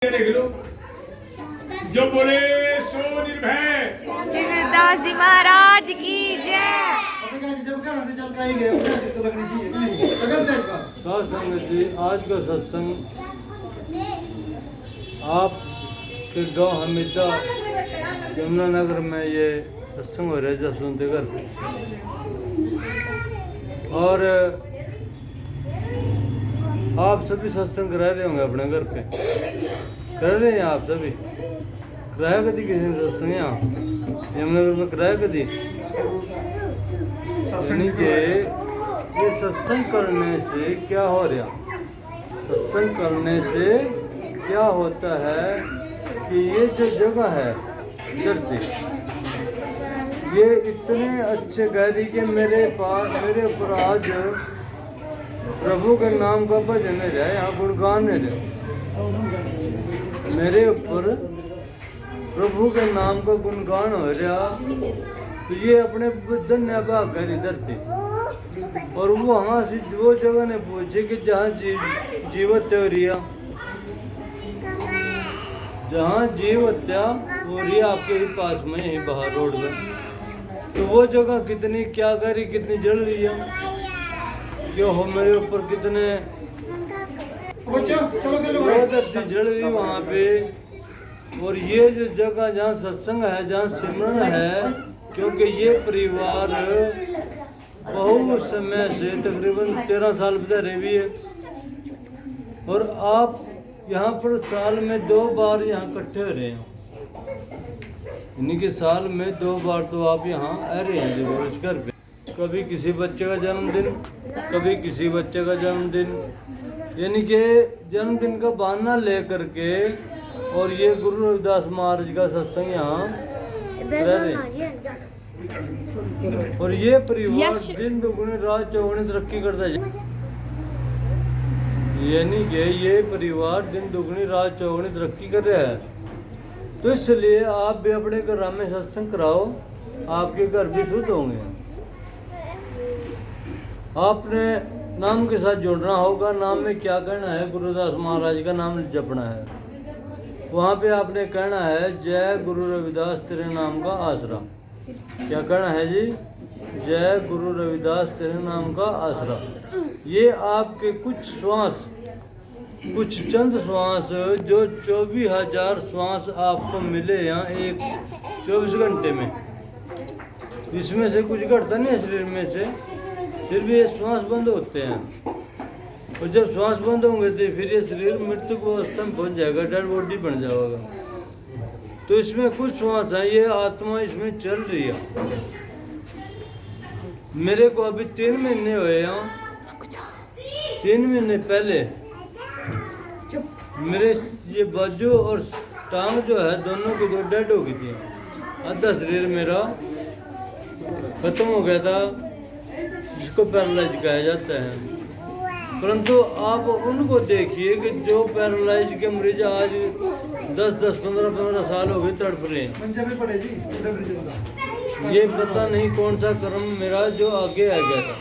लिख लो जो बोले सो निर्भय शिवदास जी महाराज की जय। जब घर से चल कर गए तो लगनी चाहिए कि नहीं लगता है का सत्संग जी। आज का सत्संग आप के गाँव हमीदा यमुनानगर में ये सत्संग हो रहा है जसवंत घर पे। और आप सभी सत्संग करा रहे होंगे अपने घर पे, कर रहे हैं आप सभी। कराया कभी किसी ने सत्संग यहाँ यमुनानगर में कराया कभी? यानी कि ये सत्संग करने से क्या हो रहा, सत्संग करने से क्या होता है कि ये जो जगह है धरती, ये इतने अच्छे गहरी के मेरे ऊपर आज प्रभु के नाम का भजन है, यहाँ गुणगान है। मेरे ऊपर प्रभु के नाम का गुणगान हो रहा, तो ये अपने धन्य भाग कर धरती। और वो वहाँ से वो जगह ने पूछे कि जहाँ जीवत हो रही, जहाँ जीव हत्या हो रही है आपके ही पास में, यहीं बाहर रोड में, तो वो जगह कितनी क्या करी, कितनी जल रही है, क्यों हो मेरे ऊपर कितने धरती जल रही वहाँ पे। और ये जो जगह जहाँ सत्संग है, जहाँ सिमरन है, क्योंकि ये परिवार बहुत समय से तकरीबन 13 साल बितारे भी है। और आप यहाँ पर साल में 2 बार यहाँ इकट्ठे हो रहे हैं, यानी कि साल में 2 बार तो आप यहाँ आ रहे हैं रोज घर पे। कभी किसी बच्चे का जन्मदिन, कभी किसी बच्चे का जन्मदिन, यानी कि जन्मदिन का बहाना ले करके। और ये गुरु रविदास महाराज का सत्संग यहाँ रह रहे। और ये परिवार दिन दुगुनी रात चौगुनी तरक्की करता है, यानी कि ये परिवार दिन दुगनी रात चौगुनी तरक्की कर रहा है। तो इसलिए आप भी अपने घर में सत्संग कराओ, आपके घर भी शुद्ध होंगे। आपने नाम के साथ जोड़ना होगा। नाम में क्या कहना है? गुरुदास महाराज का नाम जपना है। वहाँ पे आपने कहना है जय गुरु रविदास तेरे नाम का आसरा। क्या कहना है जी? जय गुरु रविदास तेरे नाम का आसरा। ये आपके कुछ श्वास, कुछ चंद श्वास, जो 24,000 श्वास आपको मिले यहाँ एक 24 घंटे में, इसमें से कुछ घटता नहीं है शरीर में से, फिर भी ये श्वास बंद होते हैं। और जब श्वास बंद होंगे तो फिर ये शरीर मृत्यु को अवस्था में पहुँच जाएगा, डेड बॉडी बन जाएगा। तो इसमें कुछ श्वास है, ये आत्मा इसमें चल रही है। मेरे को अभी 3 महीने हुए यहाँ, 3 महीने पहले मेरे ये बाजू और टांग जो है दोनों की दो डेड हो गई थी। आधा शरीर मेरा खत्म हो गया था, जिसको पैरालाइज कहा जाता है। परंतु आप उनको देखिए कि जो पैरालाइज के मरीज आज 10-10, 15-15 साल हो गए तड़प रहे हैं। ये पता नहीं कौन सा कर्म मेरा जो आगे आ गया था,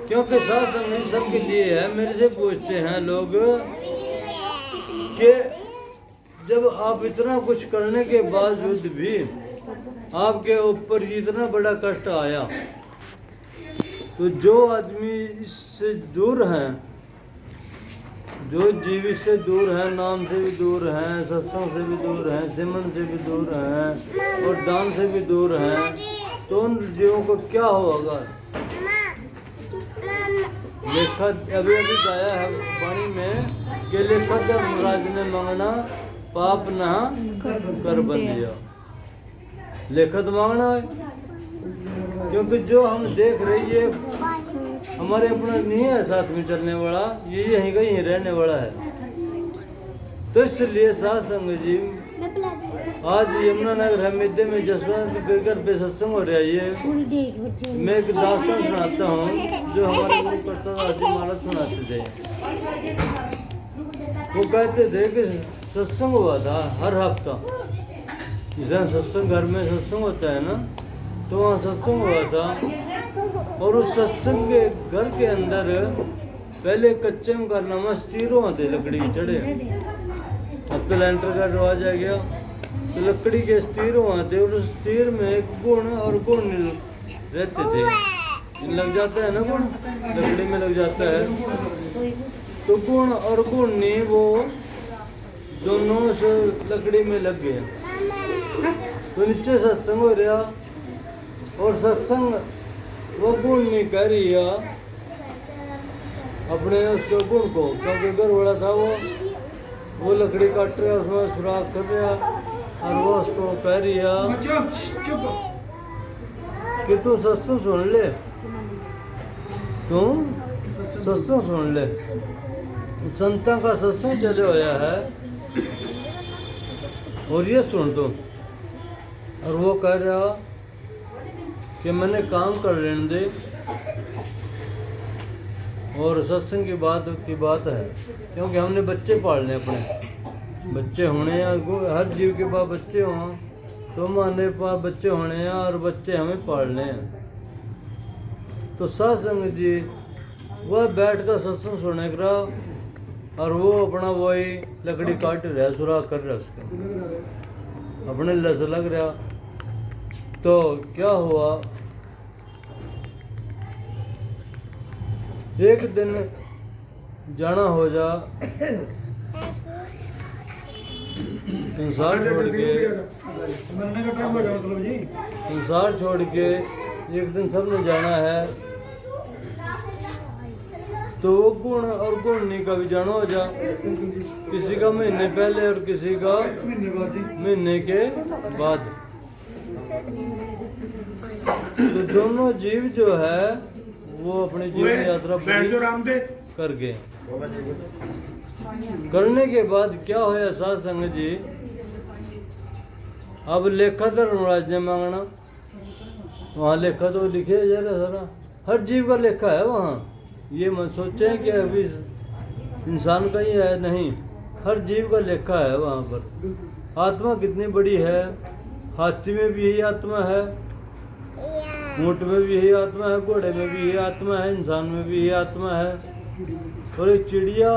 क्योंकि साथ नहीं सबके लिए है। मेरे से पूछते हैं लोग कि जब आप इतना कुछ करने के बावजूद भी आपके ऊपर इतना बड़ा कष्ट आया, तो जो आदमी इससे दूर हैं, जो जीवित से दूर हैं, नाम से भी दूर हैं, सत्संग से भी दूर हैं, सिमरन से भी दूर हैं, और दान से भी दूर हैं, तो उन जीवों को क्या होगा? लेखा अभी गाया है वाणी में कि लेखा धर्मराज ने मांगना पाप ना कर बंदिया। लेखत मांगना है, क्योंकि जो हम देख रहे ये हमारे अपना नहीं है साथ में चलने वाला, ये यहीं का यहीं रहने वाला है। तो इसलिए साथ संग जी, आज यमुनानगर हमीदे में जसवंत घर पे सत्संग हो रहा है। ये मैं एक दास्तान सुनाता हूँ जो हमारे गुरु प्रसाद महाराज सुनाते थे। वो कहते थे कि सत्संग हुआ था हर हफ्ता, जहाँ सत्संग घर में सत्संग होता है ना, तो वहाँ सत्संग हुआ था। और उस सत्संग के घर के अंदर पहले कच्चे मकान में स्टीरों आते लकड़ी के चढ़े, अब तो लेंटर का रिवाज आ गया, तो लकड़ी के स्टीर वहाँ थे और उस स्टीर में गुण और गुण रहते थे। लग जाता है ना गुण, लकड़ी में लग जाता है, तो गुण और गुण नहीं वो दोनों से लकड़ी में लग गया। तो नीचे सत्संग हो रहा और सत्संग वो गुण नहीं कह रही है अपने उसके गुण को, क्योंकि घर बड़ा था वो लकड़ी काट रहा, उसमें सुराख कर रहा और वो उसको कह रही है कि तू सत्संग सुन ले, तू सत्संग सुन ले। संता का सत्संग चले होया है और ये सुन तू। और वो कह रहा कि मैंने काम कर लेने दे, और सत्संग की बात है, क्योंकि हमने बच्चे पालने, अपने बच्चे होने हैं, हर जीव के पास बच्चे हों, तो हमारे पास बच्चे होने हैं और बच्चे हमें पालने हैं। तो सत्संग जी वह बैठ कर सत्संग सुने करा और वो अपना वही लकड़ी काट रहा, सुराख कर रहा, उसका अपने लस लग रहा। तो क्या हुआ, एक दिन जाना हो जा संसार छोड़ के, मरने का टाइम हो जाए मतलब जी। संसार छोड़ के एक दिन सबने जाना है, तो वो गुण और गुणनी का भी जाना हो जा, किसी का महीने पहले और किसी का महीने के बाद। तो दोनों जीव जो है वो अपनी जीवन यात्रा पूरी कर गए। करने के बाद क्या होया साध संगत जी, अब लेखा धर्मराज ने मांगना, वहाँ लेखा तो लिखे जरा सारा, हर जीव का लेखा है वहाँ। ये मत सोचें कि अभी इंसान का ही है, नहीं, हर जीव का लेखा है वहाँ पर। आत्मा कितनी बड़ी है, हाथी में भी यही आत्मा है, ऊँट में भी यही आत्मा है, घोड़े में भी यही आत्मा है, इंसान में भी यही आत्मा है। और एक चिड़िया,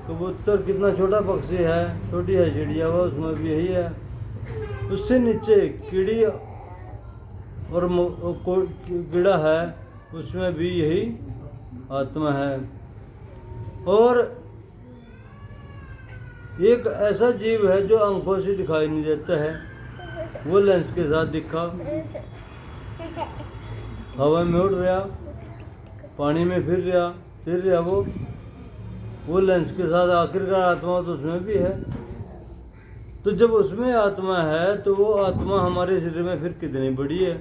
कबूतर कितना छोटा पक्षी है, छोटी है चिड़िया, वो उसमें भी यही है। उससे नीचे कीड़ी और कीड़ा है, उसमें भी यही आत्मा है। और एक ऐसा जीव है जो आंखों से दिखाई नहीं देता है, वो लेंस के साथ दिखा, हवा में उड़ रहा, पानी में फिर रहा वो लेंस के साथ आखिरकार आत्मा तो उसमें भी है। तो जब उसमें आत्मा है तो वो आत्मा हमारे शरीर में फिर कितनी बड़ी है,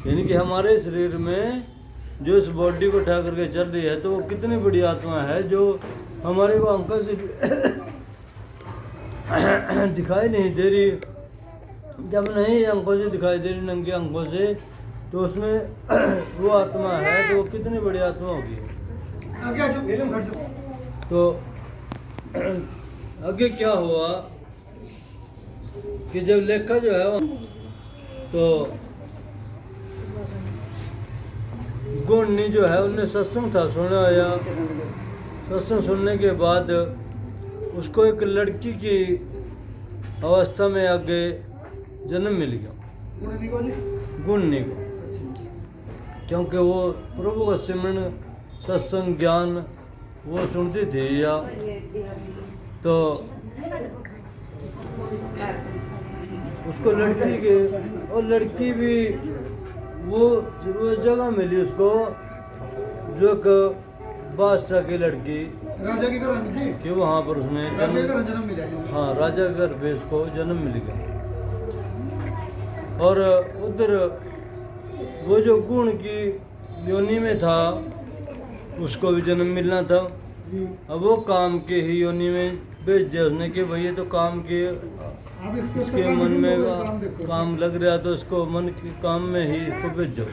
यानी कि हमारे शरीर में जो इस बॉडी को उठा करके चल रही है, तो वो कितनी बड़ी आत्मा है जो हमारे को आंखों से दिखाई नहीं दे रही। जब नहीं आंखों से दिखाई दे रही, नंगी आंखों से, तो उसमें वो आत्मा है, तो वो कितनी बड़ी आत्मा होगी। तो आगे क्या हुआ कि जब लेखा जो है तो गुणनी जो है उन्हें सत्संग था सुना, या सत्संग सुनने के बाद उसको एक लड़की की अवस्था में आगे जन्म मिल गया, गुणनी को, क्योंकि वो प्रभु का सिमरन सत्संग ज्ञान वो सुनती थी। या तो उसको लड़की के, और लड़की भी वो जगह मिली उसको जो एक बादशाह की लड़की, राजा के घर कि वहाँ पर उसने जन्म मिला। हाँ, राजा के घर पे उसको जन्म मिल गया। और उधर वो जो गुण की योनि में था उसको भी जन्म मिलना था। अब वो काम के ही योनि में भेज दिया उसने कि भैया तो काम के, इसके मन में काम लग रहा, तो उसको मन के काम में ही इसको भेजो।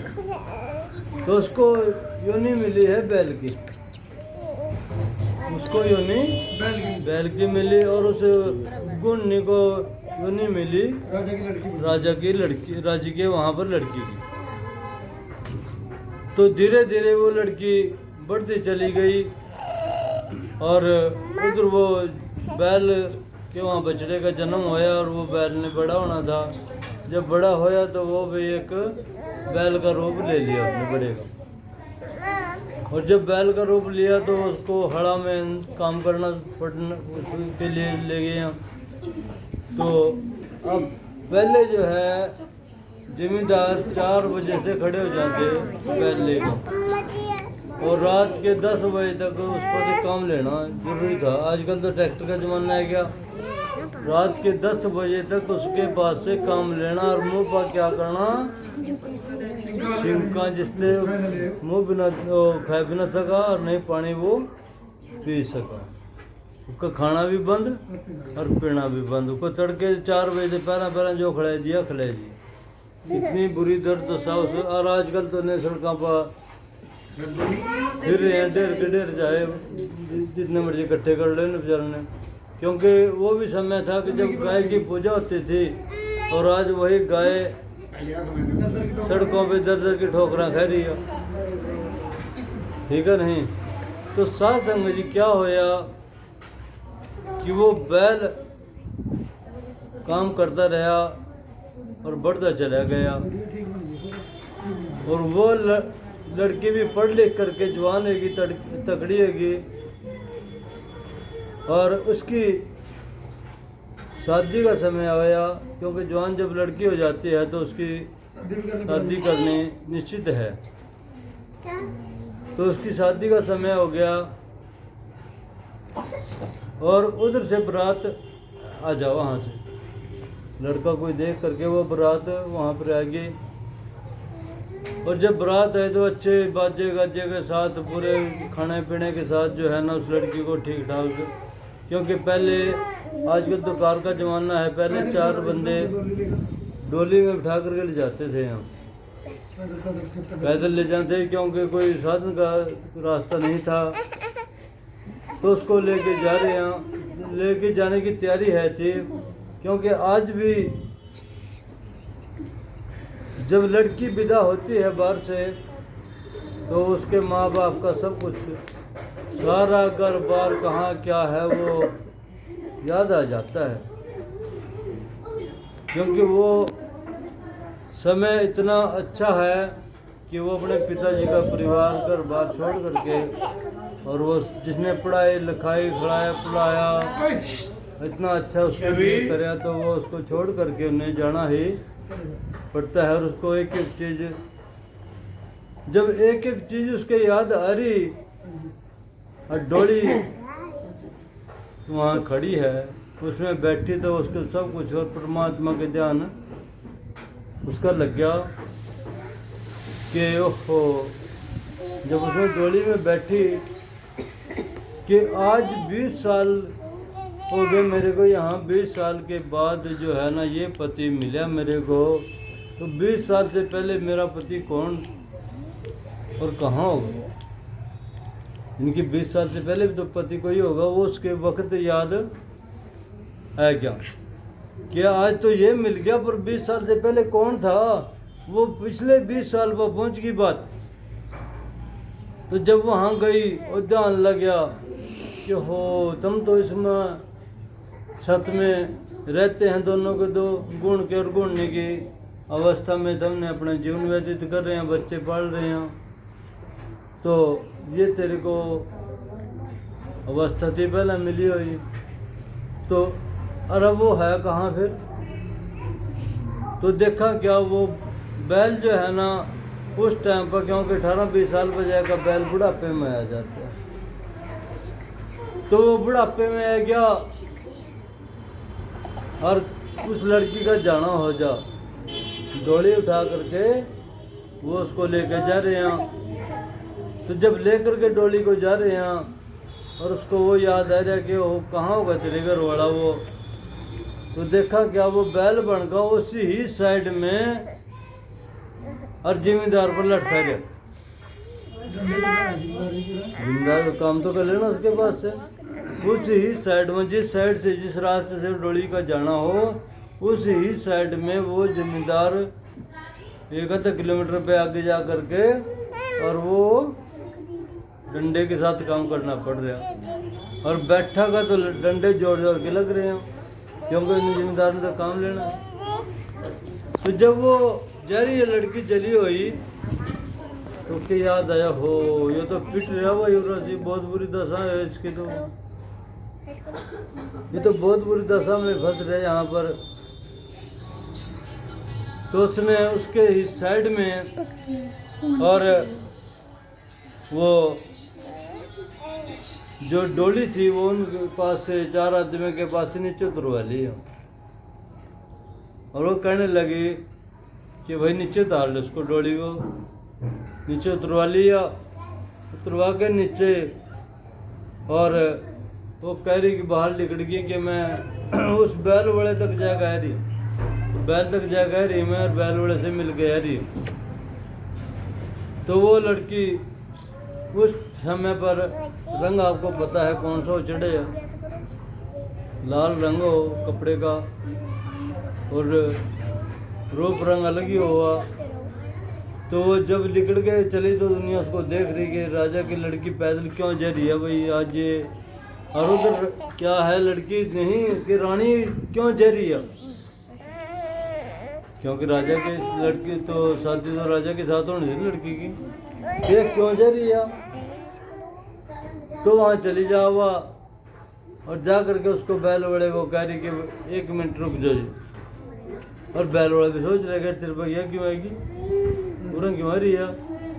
तो उसको योनि मिली है बैल की, उसको योनि बैल की मिली, और उस गुणनी को योनि मिली राजा की लड़की, राजा के वहाँ पर लड़की की। तो धीरे धीरे वो लड़की बढ़ती चली गई, और उधर वो बैल के वहाँ बछड़े का जन्म होया और वो बैल ने बड़ा होना था। जब बड़ा होया तो वो भी एक बैल का रूप ले लिया अपने बड़े का। और जब बैल का रूप लिया तो उसको हड़ा में काम करना पड़ना उसके लिए ले गए। तो अब पहले जो है जमींदार 4 बजे से खड़े हो जाते बैल लेकर और रात के 10 बजे तक उस पर काम लेना जरूरी था। आजकल तो ट्रैक्टर का ज़माना है क्या, रात के 10 बजे तक उसके पास से काम लेना और मुंह पर क्या करना, छिंका, जिससे मुंह बिना खा भी ना सका और नहीं पानी वो पी सका। उसका खाना भी बंद और पीना भी बंद। उसको तड़के 4 बजे से पहला जो खिलाई दिया खिलाई दी। इतनी बुरी दर्द तो साउस। और आजकल तो ने सड़कों पर फिर रहे हैं, डेढ़ जाए जितने मर्जी इकट्ठे कर ले बेचारे ने। क्योंकि वो भी समय था कि जब गाय की पूजा होती थी और आज वही गाय सड़कों पे दर की ठोकरा खा रही है। ठीक है नहीं? तो साथ संग जी क्या होया कि वो बैल काम करता रहा और बढ़ता चला गया। और वो लड़की भी पढ़ लिख करके जवान होगी, तकड़ी होगी और उसकी शादी का समय आया। क्योंकि जवान जब लड़की हो जाती है तो उसकी शादी करनी निश्चित है। तो उसकी शादी का समय हो गया और उधर से बारात आ जाओ, वहाँ से लड़का कोई देख करके वो बारात वहाँ पर आ गई। और जब बारात है तो अच्छे बाजे गाजे के साथ पूरे खाने पीने के साथ जो है ना उस लड़की को ठीक ठाक, क्योंकि पहले आजकल तो कार का ज़माना है, पहले 4 बंदे डोली में बिठा करके ले जाते थे। हम पैदल ले जाते क्योंकि कोई साधन का रास्ता नहीं था। तो उसको लेके जा रहे हैं, लेके जाने की तैयारी है थी। क्योंकि आज भी जब लड़की विदा होती है बाहर से तो उसके माँ बाप का सब कुछ, सारा घर बार कहाँ क्या है वो याद आ जाता है। क्योंकि वो समय इतना अच्छा है कि वो अपने पिताजी का परिवार घर बार छोड़ करके और वो जिसने पढ़ाई लिखाई खिलाया पिलाया इतना अच्छा उसके लिए कराया तो वो उसको छोड़ करके उन्हें जाना ही पड़ता है। और उसको एक एक चीज़, जब एक एक चीज़ उसके याद आ रही और डोली वहाँ खड़ी है उसमें बैठी तो उसको सब कुछ और परमात्मा के ध्यान उसका लग गया कि ओहो, जब उसमें डोली में बैठी कि आज 20 साल हो गए मेरे को यहाँ, 20 साल के बाद जो है ना ये पति मिला मेरे को। तो 20 साल से पहले मेरा पति कौन और कहाँ होगा? इनकी 20 साल से पहले भी तो पति कोई होगा, वो उसके वक्त याद है क्या कि आज तो ये मिल गया, पर 20 साल से पहले कौन था? वो पिछले 20 साल पर पहुँच की बात। तो जब वहाँ गई और ध्यान लग गया कि हो तुम तो इसमें छत में रहते हैं, दोनों के दो गुण के और गुणने की अवस्था में तुमने अपना जीवन व्यतीत कर रहे हैं, बच्चे पाल रहे हैं। तो ये तेरे को अवस्था थी पहले मिली हुई। तो अरे वो है कहाँ फिर? तो देखा क्या वो बैल जो है ना उस टाइम पर, क्योंकि 18-20 साल पर जाएगा बैल बुढ़ापे में आ जाता है। तो वो बुढ़ापे में आ गया और उस लड़की का जाना हो जा, डोली उठा करके वो उसको लेकर जा रहे हैं। तो जब लेकर के डोली को जा रहे हैं और उसको वो याद आ रहा कि वो कहाँ होगा तेरे घर वाला वो। तो देखा क्या वो बैल बन गया उसी ही साइड में और जिम्मेदार पर लटका गया। जिम्मेदार काम तो कर लेना उसके पास से। उस ही साइड में, जिस साइड से जिस रास्ते से डोली का जाना हो उस ही साइड में वो जिम्मेदार 1 किलोमीटर पे आगे जा करके और वो डंडे के साथ काम करना पड़ रहा, और बैठा का तो डंडे जोड़ जोड़ के लग रहे हैं, क्योंकि इन जिम्मेदार ने तो काम लेना है। तो जब वो जारी ये लड़की चली हुई तो क्या याद आया, हो ये तो पिट रहा हुआ युवराज जी, बहुत बुरी दशा है इसकी, तो ये तो बहुत बुरी दशा में फंस रहे यहाँ पर। तो उसने उसके ही साइड में और वो जो डोली थी वो उनके पास से 4 आदमी के पास से नीचे उतरवा ली, और वो कहने लगी कि भाई नीचे उतार लो उसको, डोली को नीचे उतरवा लिया, उतरवा के नीचे, और वो कह रही कि बाहर निकल गई कि मैं उस बैल वाले तक जा कह रही, बैल तक जा कह रही मैं, और बैल वाले से मिल गया रही। तो वो लड़की उस समय पर, रंग आपको पता है कौन सा चढ़े, लाल रंग हो कपड़े का, और रूप रंग अलग ही हुआ। तो वो जब निकल के चली तो दुनिया उसको देख रही कि राजा की लड़की पैदल क्यों जा रही है भाई आज ये, और उधर क्या है लड़की नहीं कि रानी क्यों जा रही है, क्योंकि राजा के लड़की तो शादी तो राजा के साथ होनी है लड़की की, देख क्यों जा रही है। तो वहाँ चली जाओ और जा करके उसको बैल वाले को कह रही कि 1 मिनट रुक जाओ जी, और बैल वाला भी सोच रहे तेरे भैया क्यों आएगी, पूरा क्यों आ रही है।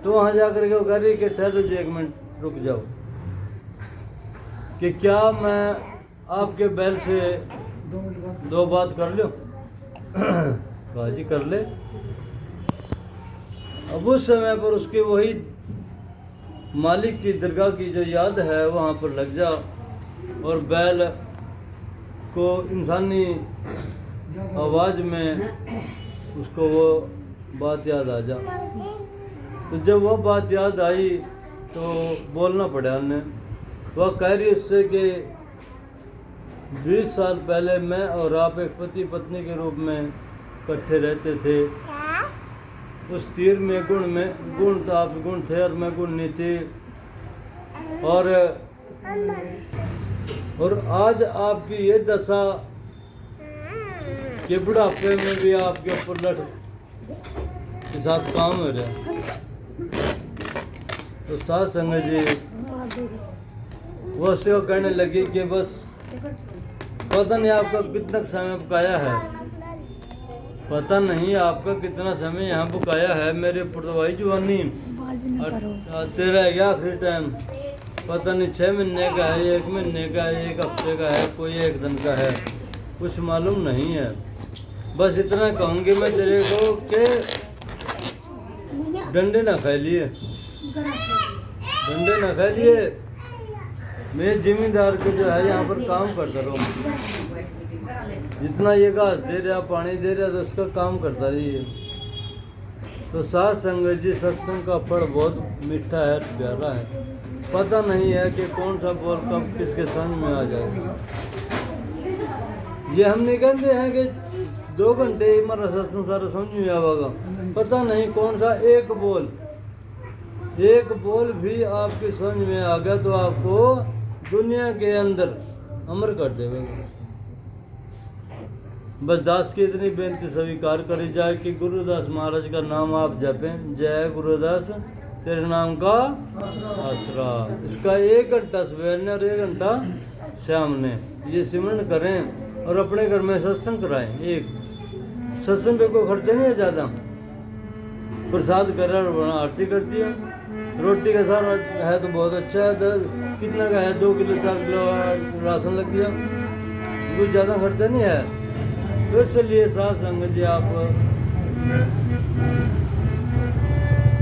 तो वहाँ जा करके वो कह रही कि ठहरो जी 1 मिनट रुक जाओ, कि क्या मैं आपके बैल से 2 बात कर लो। कहा जी कर ले। अब उस समय पर उसके वही मालिक की दरगाह की जो याद है वहाँ पर लग जा, और बैल को इंसानी आवाज़ में उसको वो बात याद आ जा। तो जब वो बात याद आई तो बोलना पड़ा उन्हें। वह कह रही उससे कि 20 साल पहले मैं और आप एक पति पत्नी के रूप में इकट्ठे रहते थे। उस तीर में गुण था, आप गुण थे और मैं गुण नहीं थी, और आज आपकी ये दशा कि बुढ़ापे में भी आपके ऊपर लठ के साथ काम हो रहा है। तो साथ संगत जी वो उसको कहने लगी कि बस पता नहीं आपका कितना समय पकाया है, पता नहीं आपका कितना समय यहाँ पकाया है मेरे पुरवाई जवानी, तेरा है क्या आखिरी टाइम, पता नहीं 6 महीने का है, 1 महीने का है, 1 हफ्ते का है, कोई 1 दिन का है, कुछ मालूम नहीं है। बस इतना कहूँगी मैं तेरे को कि डंडे ना खा लिए, डंडे ना खा लिए, मेरे जिम्मेदार को जो है यहाँ पर काम करता रहो, जितना ये घास दे रहा पानी दे रहा तो उसका काम करता रहिए। तो साथ संगत जी सत्संग का फल बहुत मीठा है, प्यारा है, पता नहीं है कि कौन सा बोल कब किसके समझ में आ जाए। ये हम नहीं कहते हैं कि 2 घंटे हमारा सत्संग सारा समझ में आवेगा, पता नहीं कौन सा एक बोल भी आपकी समझ में आ गया तो आपको दुनिया के अंदर अमर कर देगा। बस दास की इतनी बेनती स्वीकार करी जाए कि गुरुदास महाराज का नाम आप जपें, जय गुरुदास तेरे नाम का आसरा। इसका 1 घंटा सवेर ने और 1 घंटा शाम ने ये सिमरन करें और अपने घर में सत्संग कराएं। एक सत्संग पे कोई खर्चा नहीं है ज़्यादा, प्रसाद कर आरती करती है, रोटी का सारा है तो बहुत अच्छा है, कितना का है 2 किलो 4 किलो राशन लग गया, कुछ ज़्यादा खर्चा नहीं है। तो इसलिए साथ संगत जी आप